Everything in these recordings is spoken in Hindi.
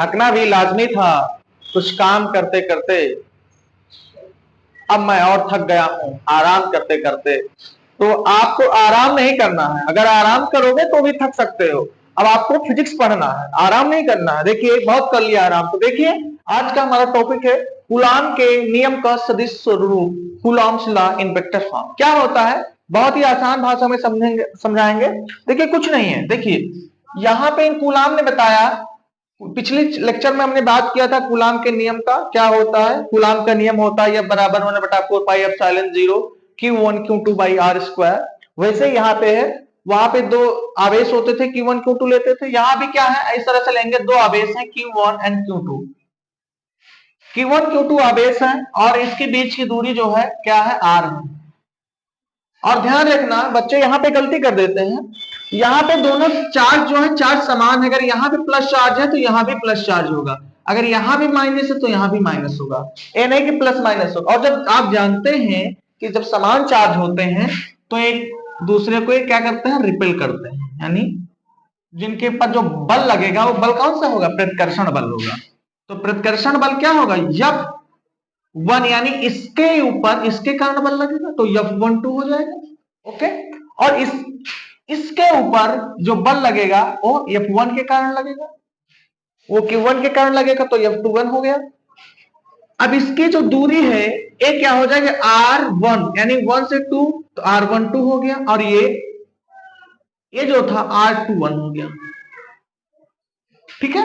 थकना भी लाजमी था कुछ काम करते करते, अब मैं और थक गया हूं आराम करते करते। तो आपको आराम नहीं करना है, अगर आराम करोगे तो भी थक सकते हो। अब आपको फिजिक्स पढ़ना है, आराम नहीं करना है। देखिए बहुत कर लिया आराम। तो देखिए आज का हमारा टॉपिक है कूलॉम के नियम का सदिश स्वरूप, Coulomb's law in vector form. क्या होता है, बहुत ही आसान भाषा में समझाएंगे। देखिए कुछ नहीं है, देखिए यहां पे कूलॉम ने बताया, पिछले लेक्चर में हमने बात किया था कूलॉम के नियम का। क्या होता है, कूलॉम का नियम होता है बराबर 1/4 pi epsilon 0 Q1 Q2 by R square. वैसे यहाँ पे है, वहां पे दो आवेश होते थे Q1 Q2 लेते थे, यहाँ भी क्या है इस तरह से लेंगे, दो आवेश हैं Q1 and Q2। Q1 Q2 आवेश है और इसके बीच की दूरी जो है क्या है, R है। और ध्यान रखना बच्चे यहाँ पे गलती कर देते हैं, यहाँ पे दोनों चार्ज जो है चार्ज समान है। अगर यहाँ पे प्लस चार्ज है तो यहाँ भी प्लस चार्ज होगा, अगर यहाँ भी माइनस है तो यहाँ भी माइनस होगा। ये नहीं कि प्लस माइनस होगा। और जब आप जानते हैं कि जब समान चार्ज होते हैं तो एक दूसरे को क्या करते हैं, रिपेल करते हैं, यानी जिनके ऊपर जो बल लगेगा वो बल कौन सा होगा, प्रतिकर्षण बल होगा। तो प्रतिकर्षण बल क्या होगा, F1, यानी इसके ऊपर इसके कारण बल लगेगा तो F12 हो जाएगा। ओके, और इसके ऊपर जो बल लगेगा वो F1 के कारण लगेगा, वो Q1 के कारण लगेगा तो F21 हो गया। अब इसकी जो दूरी है ये क्या हो जाएगा, R1, यानी 1 से 2 तो R12 हो गया, और ये जो था R21 हो गया। ठीक है,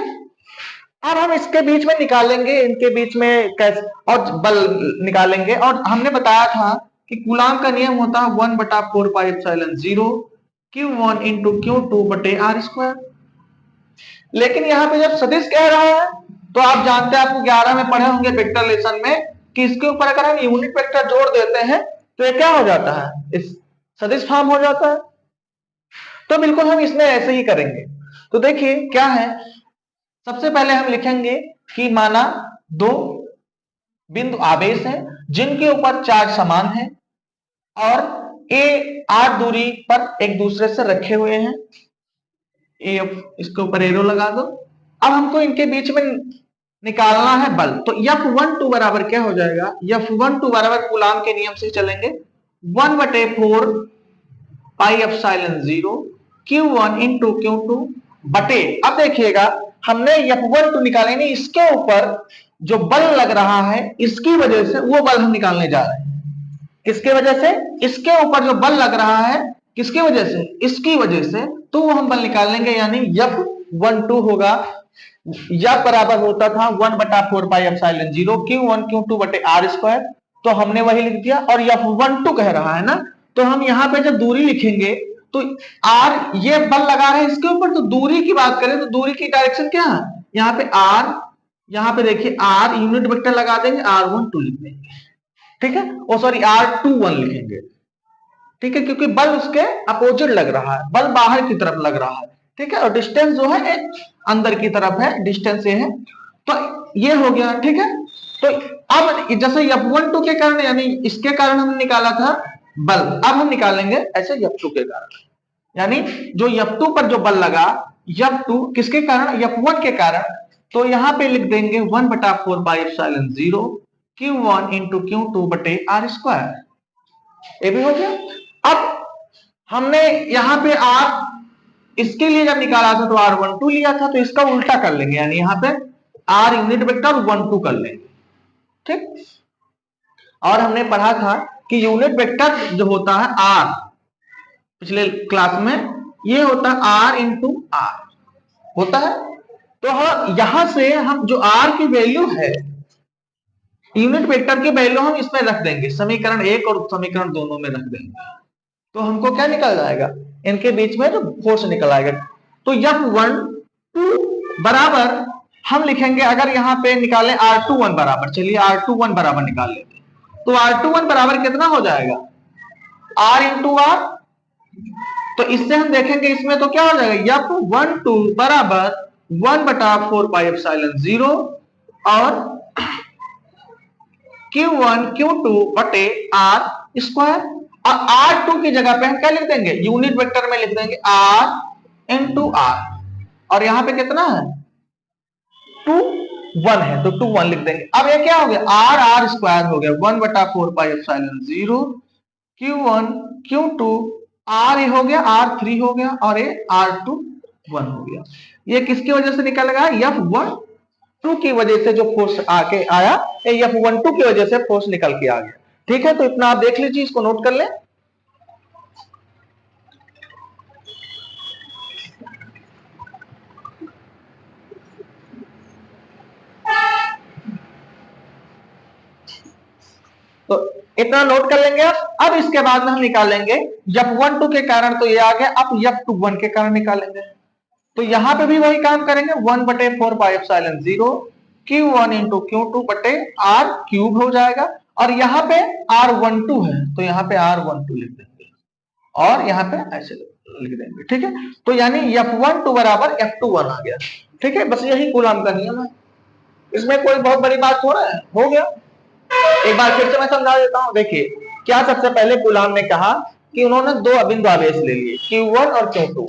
अब हम इसके बीच में निकालेंगे, इनके बीच में कैसे और बल निकालेंगे। और हमने बताया था कि कूलॉम का नियम होता है 1/4 pi epsilon 0 Q1 into Q2 बटे आर स्क्वायर। लेकिन यहाँ पे जब सदिश कह रहा है तो आप जानते हैं, आपको 11 में पढ़े होंगे वेक्टर लेसन में, कि इसके ऊपर अगर हम यूनिट वेक्टर जोड़ देते हैं तो ये क्या हो जाता है, इस सदिश फॉर्म हो जाता है। तो बिल्कुल हम इसमें ऐसे ही करेंगे। तो देखिए क्या है, सबसे पहले हम लिखेंगे कि माना दो बिंदु आवेश हैं जिनके ऊपर चार्ज समान है और ए r दूरी पर एक दूसरे से रखे हुए हैं। इसके ऊपर एरो लगा दो। अब हमको इनके बीच में निकालना है बल। तो F12 बराबर क्या हो जाएगा, F12 बराबर कूलॉम के नियम से चलेंगे 1/4 pi epsilon 0 Q1 into Q2 बटे, अब देखिएगा हमने F12 निकालेंगे, इसके ऊपर जो बल लग रहा है इसकी वजह से वो बल हम निकालने जा रहे हैं। किसके वजह से, इसके ऊपर जो बल लग रहा है किसकी वजह से, इसकी वजह से, तो वो हम बल निकालेंगे, यानी F12 होगा। F बराबर होता था 1/4 पाई एप्सिलॉन 0 Q1 Q2 बटे आर स्क्वायर। तो हमने वही लिख दिया, और F12 कह रहा है ना, तो हम यहाँ पे जब दूरी लिखेंगे तो R ये बल लगा रहे हैं इसके ऊपर, तो दूरी की बात करें तो दूरी की डायरेक्शन क्या है, यहाँ पे R, यहाँ पे देखिए R यूनिट वेक्टर लगा देंगे, R12 लिख देंगे। ठीक है, ओ सॉरी R21 लिखेंगे। ठीक है, क्योंकि बल उसके अपोजिट लग रहा है, बल बाहर की तरफ लग रहा है। ठीक है, और डिस्टेंस जो है अंदर की तरफ है, डिस्टेंस ये है, तो ये हो गया। ठीक है, तो अब जैसे F12 के कारण, यानी इसके कारण हम निकाला था बल, अब हम निकालेंगे ऐसे F2 के कारण, यानी जो F2 पर जो बल लगा, F2 किसके कारण, F1 के कारण। तो यहां पे लिख देंगे 1/4 pi epsilon 0 Q1 into Q2 बटे आर स्क्वायर। ये भी हो गया। अब हमने यहाँ पे R इसके लिए जब निकाला था तो R12 लिया था, तो इसका उल्टा कर लेंगे, यानी यहाँ पे R यूनिट वेक्टर 12 कर लेंगे। ठीक, और हमने पढ़ा था कि यूनिट वेक्टर जो होता है R, पिछले क्लास में, ये होता है R इंटू R होता है। तो हाँ, यहां से हम जो R की वैल्यू है, यूनिट वेक्टर की वैल्यू हम इसमें रख देंगे, समीकरण 1 और समीकरण दोनों में रख देंगे, तो हमको क्या निकल जाएगा, इनके बीच में जो फोर्स निकल आएगा। तो F12 बराबर हम लिखेंगे, अगर यहाँ पे निकालें R21 बराबर, चलिए R21 बराबर निकाल लेते हैं। तो R21 बराबर कितना हो जाएगा, R इंटू R। तो इससे हम देखेंगे इसमें तो क्या हो जाएगा, F12 बराबर 1/4 पाई एप्सिलॉन 0 और Q1 Q2 बटे R स्क्वायर। और R2 की जगह पे हम क्या लिख देंगे, यूनिट वेक्टर में लिख देंगे R इंटू R, और यहां पे कितना है टू वन है तो 2 1 लिख देंगे। अब ये क्या हो गया, आर आर स्क्वायर हो गया 1/4 pi epsilon 0 Q1 Q2 R A हो गया, R3 हो गया और ये R2 1 हो गया। ये किसकी वजह से निकल गया, F12 की वजह से जो फोर्स आके आया, F12 की वजह से फोर्स निकल के आ गया। ठीक है, तो इतना आप देख लीजिए, इसको नोट कर लें। तो इतना नोट कर लेंगे आप। अब इसके बाद में हम निकालेंगे F12 के कारण तो ये आ गया, अब F21 के कारण निकालेंगे। तो यहां पे भी वही काम करेंगे, 1/4 pi epsilon 0 Q1 into Q2 बटे R क्यूब हो जाएगा। और यहाँ पे R12 है तो यहाँ पे R12 लिख देंगे और यहाँ पे ऐसे लिख देंगे। ठीक है, तो यानी F12 बराबर F21 आ गया। ठीक है, बस यही कूलाम का नियम है, इसमें कोई बहुत बड़ी बात हो रहा है, हो गया। एक बार फिर से मैं समझा देता हूं। देखिए क्या, सबसे पहले कूलाम ने कहा कि उन्होंने दो अबिंदु आवेश ले लिए Q1 और Q2,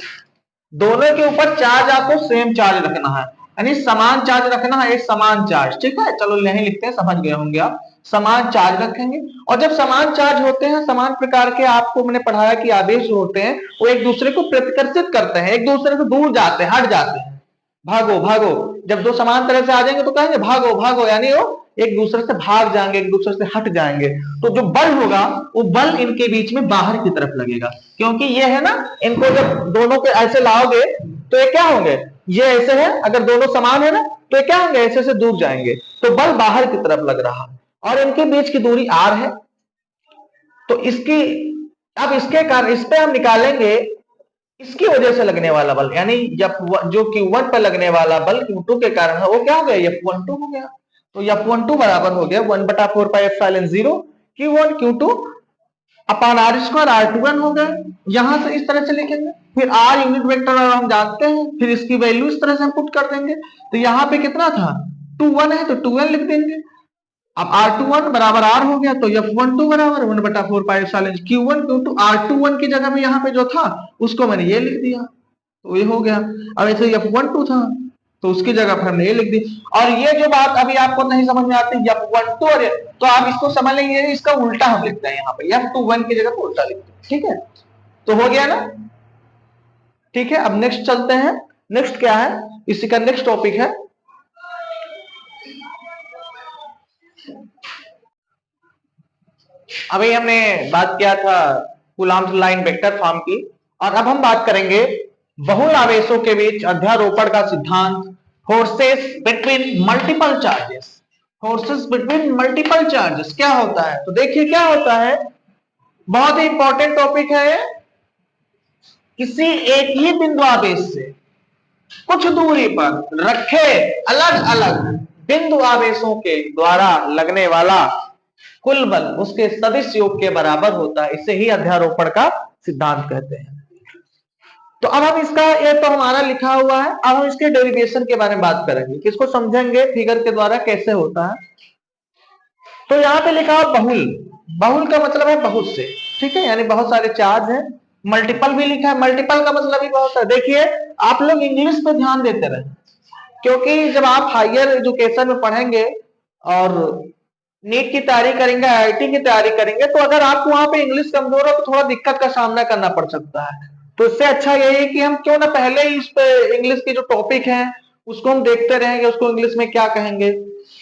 दोनों के ऊपर चार्ज आपको सेम चार्ज रखना है, यानी समान चार्ज रखना है, एक समान चार्ज। ठीक है, चलो यही लिखते हैं, समझ गए होंगे आप। समान चार्ज रखेंगे और जब समान चार्ज होते हैं, समान प्रकार के, आपको मैंने पढ़ाया कि आवेश होते हैं वो एक दूसरे को प्रतिकर्षित करते हैं, एक दूसरे से दूर जाते हैं, हट जाते हैं, भागो भागो। जब दो समान तरह से आ जाएंगे तो कहेंगे भागो भागो, यानी वो एक दूसरे से भाग जाएंगे, एक दूसरे से हट जाएंगे। तो जो बल होगा वो बल इनके बीच में बाहर की तरफ लगेगा, क्योंकि ये है ना, इनको जब दोनों को ऐसे लाओगे तो ये क्या होंगे, ये ऐसे है, अगर दोनों समान है ना तो ये क्या होंगे, ऐसे से दूर जाएंगे, तो बल बाहर की तरफ लग रहा है और इनके बीच की दूरी r है। तो इसकी, अब इसके कारण इस पे हम निकालेंगे इसकी वजह से लगने वाला बल, यानी जब जो Q1 पर लगने वाला बल Q2 के कारण है वो क्या हो गया, F12 हो गया। तो F12 बराबर हो गया 1/4 पाई एप्सिलॉन 0 Q1 Q2 अपान R स्क्वायर R21 हो गया। यहां से इस तरह से लिखेंगे, फिर R यूनिट वेक्टर और हम जानते हैं, फिर इसकी वैल्यू इस तरह से हम पुट कर देंगे। तो यहाँ पे कितना था, 2 1 है तो 2n लिख देंगे। अब R21 बराबर R हो गया, तो F12 बराबर 1/4 pi epsilon Q1 Q2 R21 की जगह में यहाँ पे जो था उसको मैंने ये लिख दिया, तो ये हो गया। अब ऐसे F12 था तो उसकी जगह पर हमने ये लिख दी। और ये जो बात अभी आपको नहीं समझ में आती F12 और तो आप इसको समझ लेंगे, इसका उल्टा हम लिखते हैं यहाँ पे, F21 की जगह पर उल्टा लिखते हैं। ठीक है, तो हो गया ना। ठीक है, अब नेक्स्ट चलते हैं। नेक्स्ट क्या है, इसी का नेक्स्ट टॉपिक है, अभी हमने बात किया था कूलॉम्स लाइन वेक्टर फॉर्म की, और अब हम बात करेंगे बहुल आवेशों के बीच अध्यारोपण का सिद्धांत, forces between multiple charges. Forces between multiple charges क्या होता है, तो देखिए क्या होता है, बहुत ही इंपॉर्टेंट टॉपिक है ये। किसी एक ही बिंदु आवेश से कुछ दूरी पर रखे अलग अलग बिंदु आवेशों के द्वारा लगने वाला कुल बल उसके सदिश योग के बराबर होता है, इसे ही अध्यारोपण का सिद्धांत कहते हैं। तो अब हम इसका, ये तो हमारा लिखा हुआ है, अब हम इसके डेरिवेशन के बारे में बात करेंगे, किसको समझेंगे फिगर के द्वारा कैसे होता है। तो यहाँ पे लिखा है बहुल, बहुल का मतलब है बहुत से। ठीक है, यानी बहुत सारे चार्ज है। मल्टीपल भी लिखा है, मल्टीपल का मतलब भी बहुत है। देखिए आप लोग इंग्लिश पे ध्यान देते रहे, क्योंकि जब आप हायर एजुकेशन में पढ़ेंगे और नीट की तैयारी करेंगे, आईआईटी की तैयारी करेंगे, तो अगर आपको वहां पे इंग्लिश कमजोर है तो थोड़ा दिक्कत का सामना करना पड़ सकता है। तो इससे अच्छा यही है कि हम क्यों ना पहले ही इस पे इंग्लिश के जो टॉपिक हैं उसको हम देखते रहेंगे, उसको इंग्लिश में क्या कहेंगे,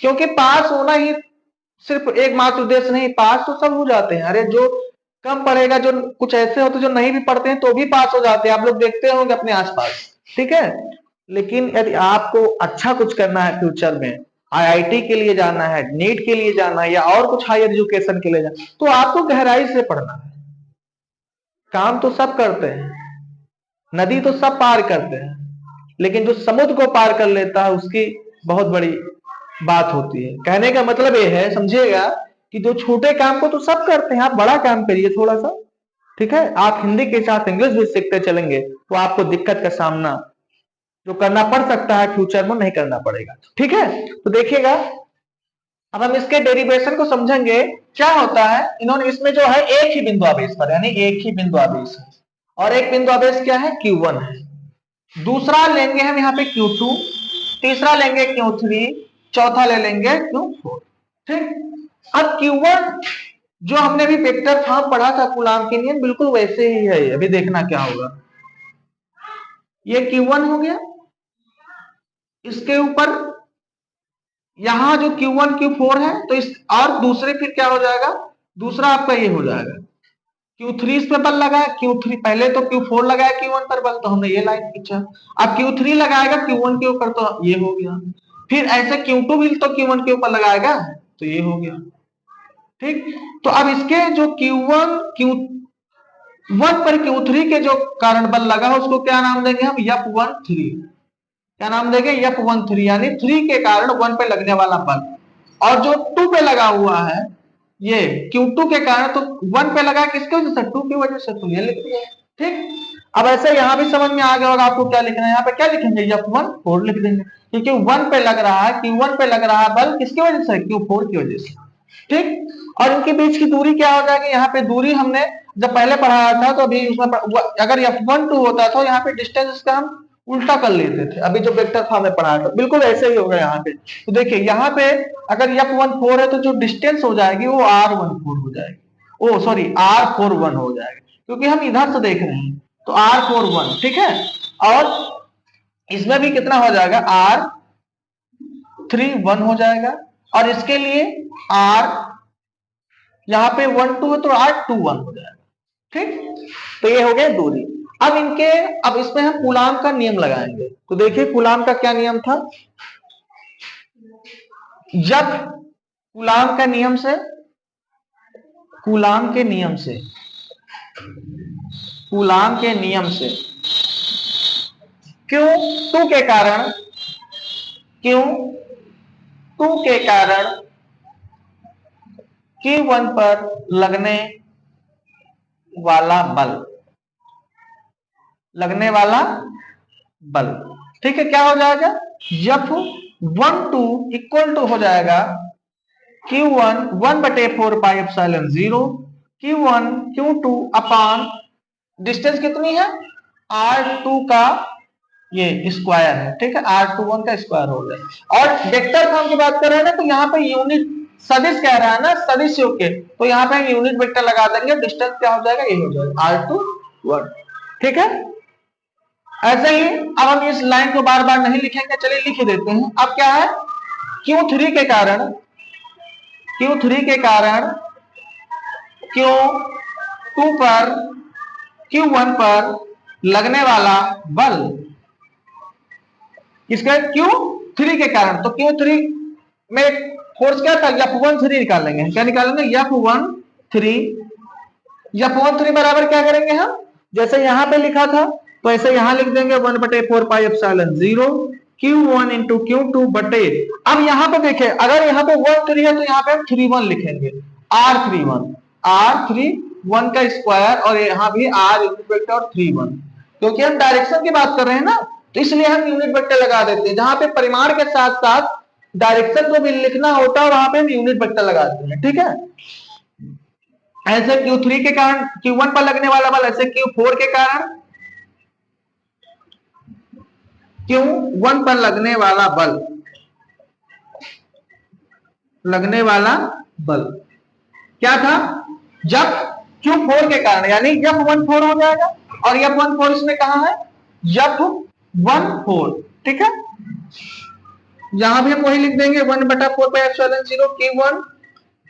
क्योंकि पास होना ही सिर्फ एकमात्र उद्देश्य नहीं, पास तो सब हो जाते हैं। अरे जो कम पढ़ेगा, जो कुछ ऐसे होते जो नहीं भी पढ़ते हैं तो भी पास हो जाते हैं, आप लोग देखते होंगे अपने आसपास। ठीक है, लेकिन यदि आपको अच्छा कुछ करना है फ्यूचर में, आईआईटी के लिए जाना है, नीट के लिए जाना है या और कुछ हायर एजुकेशन के लिए जाना, तो आपको गहराई से पढ़ना है। काम तो सब करते हैं, नदी तो सब पार करते हैं, लेकिन जो समुद्र को पार कर लेता है उसकी बहुत बड़ी बात होती है। कहने का मतलब ये है, समझिएगा, कि जो छोटे काम को तो सब करते हैं, आप बड़ा काम करिए थोड़ा सा। ठीक है, आप हिंदी के साथ इंग्लिश भी सीखते चलेंगे तो आपको दिक्कत का सामना जो करना पड़ सकता है फ्यूचर में नहीं करना पड़ेगा। ठीक है, तो देखिएगा अब हम इसके डेरिवेशन को समझेंगे। क्या होता है, इन्होंने इसमें जो है एक ही बिंदु आवेश पर, यानी एक ही बिंदु आवेश है, और एक बिंदु आवेश क्या है, Q1 है। दूसरा लेंगे हम यहाँ पे Q2, तीसरा लेंगे Q3, चौथा ले लेंगे Q4। ठीक, अब Q1 जो हमने भी वेक्टर फॉर्म पढ़ा था कूलाम के नियम, बिल्कुल वैसे ही है। अभी देखना क्या होगा, ये Q1 हो गया, इसके ऊपर यहां जो Q1 Q4 है, तो इस और दूसरे फिर क्या हो जाएगा, दूसरा आपका ये हो जाएगा Q3 इस पे बल लगा, Q3 पहले तो Q4 लगाया Q1 पर बल, तो हमने ये लाइन खींचा। अब Q3 लगाएगा Q1 के ऊपर, तो ये हो गया। फिर ऐसे Q2 भी तो Q1 के ऊपर लगाएगा, तो ये हो गया। ठीक, तो अब इसके जो Q1 पर Q3 के जो कारण बल लगा, उसको क्या नाम देंगे हम, F13। क्या नाम देंगे, F13, यानी 3 के कारण 1 पे लगने वाला बल। और जो 2 पे लगा हुआ है, ये Q2 के कारण, तो 1 पे लगा किसकी वजह से, 2 की वजह से, तो ये लिख दिया। ठीक, अब ऐसे यहां भी समझ में आ गया होगा आपको क्या लिखना है। यहाँ पे क्या लिखेंगे, F14 लिख देंगे, क्योंकि 1 पे लग रहा है, Q1 पे लग रहा है बल किसकी वजह से, Q4 की वजह से। ठीक, और इनके बीच की दूरी क्या हो जाएगी, यहाँ पे दूरी हमने जब पहले पढ़ाया था, तो अभी उसमें अगर F12 होता तो यहाँ पे डिस्टेंस का हम उल्टा कर लेते थे, अभी जो वेक्टर फॉर्म में पढ़ाया था, बिल्कुल ऐसे ही होगा यहाँ पे। तो देखिए यहाँ पे अगर F14 है, तो जो डिस्टेंस हो जाएगी वो R14 हो जाएगी, ओ सॉरी R41 हो जाएगी, क्योंकि हम इधर से देख रहे हैं, तो R41। ठीक है, और इसमें भी कितना हो जाएगा, R31 हो जाएगा, और इसके लिए R यहाँ पे 1 2 है, तो R21 हो जाएगा। ठीक, तो ये हो गया दूरी। अब इनके, अब इसमें हम कूलाम का नियम लगाएंगे। तो देखिए कूलाम का क्या नियम था, जब कूलाम का नियम से, कूलाम के नियम से, कूलाम के नियम से Q2 के कारण, Q2 के कारण Q1 पर लगने वाला बल, लगने वाला बल, ठीक है, क्या हो जाएगा, F12 इक्वल टू हो जाएगा Q1 1/4 pi epsilon 0 Q1 Q2 अपान डिस्टेंस कितनी है, R2 का ये स्क्वायर है। ठीक है, R21 का स्क्वायर हो गया। और वेक्टर फॉर्म की बात कर रहे हैं ना, तो यहाँ पे यूनिट सदिश कह रहा है ना, सदिश के, तो यहाँ पे यूनिट वेक्टर लगा देंगे, डिस्टेंस क्या हो जाएगा, ये हो जाएगा R21। ठीक है, ऐसे ही अब हम इस लाइन को बार बार नहीं लिखेंगे, चलिए लिख देते हैं। अब क्या है, Q3 के कारण, Q3 के कारण Q2 पर, Q1 पर लगने वाला बल, इसका Q3 के कारण, तो Q3 में फोर्स क्या था, F13 निकालेंगे। क्या निकालेंगे, F13 बराबर क्या करेंगे हम, जैसे यहां पे लिखा था, तो ऐसे यहां लिख देंगे 1/4 pi epsilon 0 Q1 into Q2 बटे, अब यहां पे देखें, अगर यहां पे 13 है, तो यहां पे हम 31 लिखेंगे, R31 का स्क्वायर, और यहाँ भी R इंटू वेक्टर 31, क्योंकि हम डायरेक्शन की बात कर रहे हैं ना, तो इसलिए हम यूनिट वेक्टर लगा देते हैं। जहां पे परिमाण के साथ साथ डायरेक्शन को भी लिखना होता है, वहां पे हम यूनिट वेक्टर लगाते हैं। ठीक है, ऐसे Q3 के कारण Q1 पर लगने वाला बल, ऐसे Q4 के कारण Q1 पर लगने वाला बल, लगने वाला बल क्या था, जब Q4 के कारण, यानी F14 हो जाएगा, और F14 इसमें कहा है, F14। ठीक है, यहां भी हम वही लिख देंगे 1/4 पाई एप्सिलॉन 0 Q1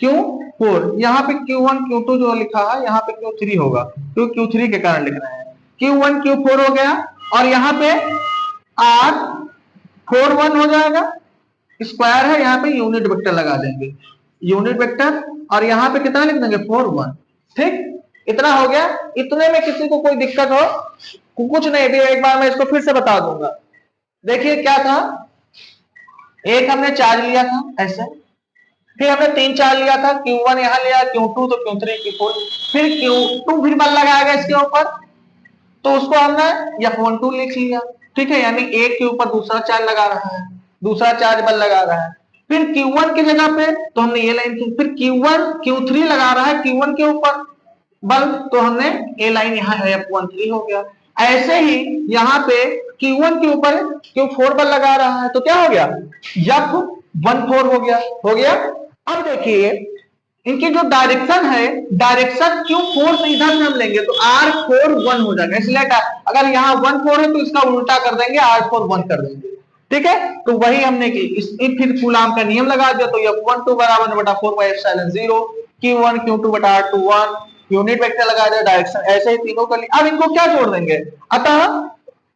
Q4, यहाँ पे Q1 Q2 जो लिखा है, यहाँ पे Q3 होगा, क्योंकि Q3 के कारण लिख रहे हैं। Q1 Q4 हो गया, और यहाँ पे R41 हो जाएगा, स्क्वायर है, यहाँ पे यूनिट वेक्टर लगा देंगे, यूनिट वेक्टर, और यहाँ पे कितना लिख देंगे, 41। ठीक, इतना हो गया। इतने में किसी को कोई दिक्कत हो, कुछ नहीं, एक बार मैं इसको फिर से बता दूंगा। देखिए क्या था, एक हमने चार्ज लिया था ऐसे, फिर हमने 3 चार्ज लिया था, Q1 यहां लिया, Q2 तो Q3 Q4, फिर Q2 फिर बल लगाया गया इसके ऊपर, तो उसको हमने F12 लिख लिया। ठीक है, यानी एक के ऊपर दूसरा चार्ज लगा रहा है, दूसरा चार्ज बल लगा रहा है। फिर Q1 की जगह पे तो हमने ये लाइन की, फिर Q1 Q3 लगा रहा है Q1 के ऊपर बल, तो हमने ये लाइन यहाँ F13 हो गया। ऐसे ही यहाँ पे Q1 के ऊपर Q4 बल लगा रहा है, तो क्या हो गया, F14 हो गया। अब देखिए इनकी जो डायरेक्शन है, डायरेक्शन Q4 से इधर से हम लेंगे तो R4 1 हो जाएगा, इसलिए अगर यहाँ 1 4 है तो इसका उल्टा कर देंगे, R4 1 कर देंगे, ठीक है। तो वही हमने की, फिर कूलाम का नियम लगा दिया, तो F12 बराबर बटा 4/0, Q1 Q2 बटा R2 1, यूनिट वेक्टर लगा दिया, डायरेक्शन ऐसे ही तीनों कर लिया। अब इनको क्या जोड़ देंगे, अतः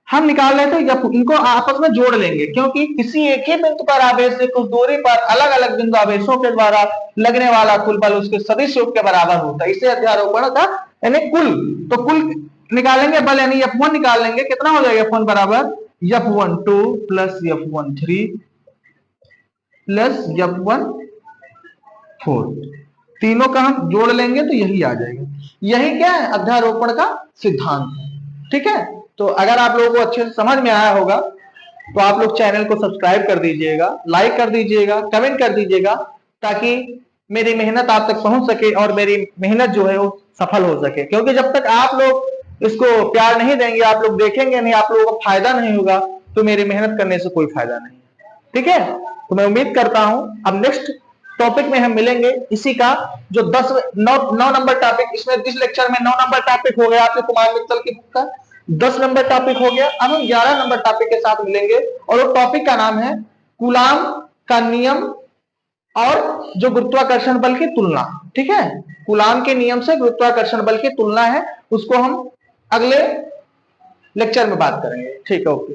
हम निकाल रहे थे, या इनको आपस में जोड़ लेंगे, क्योंकि किसी एक ही बिंदु पर आवेश से कुछ दूरी पर अलग अलग बिंदु आवेशों के द्वारा लगने वाला कुल बल उसके सदिश योग के बराबर होता है, इसे अध्यारोपण का यानी कुल, तो कुल निकालेंगे बल यानी F1 निकाल लेंगे, कितना हो जाएगा F1 बराबर F12 plus F13 plus F14, तीनों का हम जोड़ लेंगे तो यही आ जाएगा। यही क्या है, अध्यारोपण का सिद्धांत है, ठीक है। तो अगर आप लोगों को अच्छे से समझ में आया होगा तो आप लोग चैनल को सब्सक्राइब कर दीजिएगा, लाइक कर दीजिएगा, कमेंट कर दीजिएगा, ताकि मेरी मेहनत आप तक पहुंच सके और मेरी मेहनत जो है वो सफल हो सके। क्योंकि जब तक आप लोग इसको प्यार नहीं देंगे, आप लोग देखेंगे नहीं, आप लोगों को फायदा नहीं होगा, तो मेरी मेहनत करने से कोई फायदा नहीं, ठीक है। तो मैं उम्मीद करता हूं अब नेक्स्ट टॉपिक में हम मिलेंगे, इसी का जो 9 नंबर टॉपिक, इसमें इस लेक्चर में 9 नंबर टॉपिक हो गया आपके कुमार मित्तल की बुक का, 10 नंबर टॉपिक हो गया। अब हम 11 नंबर टॉपिक के साथ मिलेंगे, और वो टॉपिक का नाम है कूलाम का नियम और जो गुरुत्वाकर्षण बल की तुलना, ठीक है। कूलाम के नियम से गुरुत्वाकर्षण बल की तुलना है, उसको हम अगले लेक्चर में बात करेंगे, ठीक है, ओके।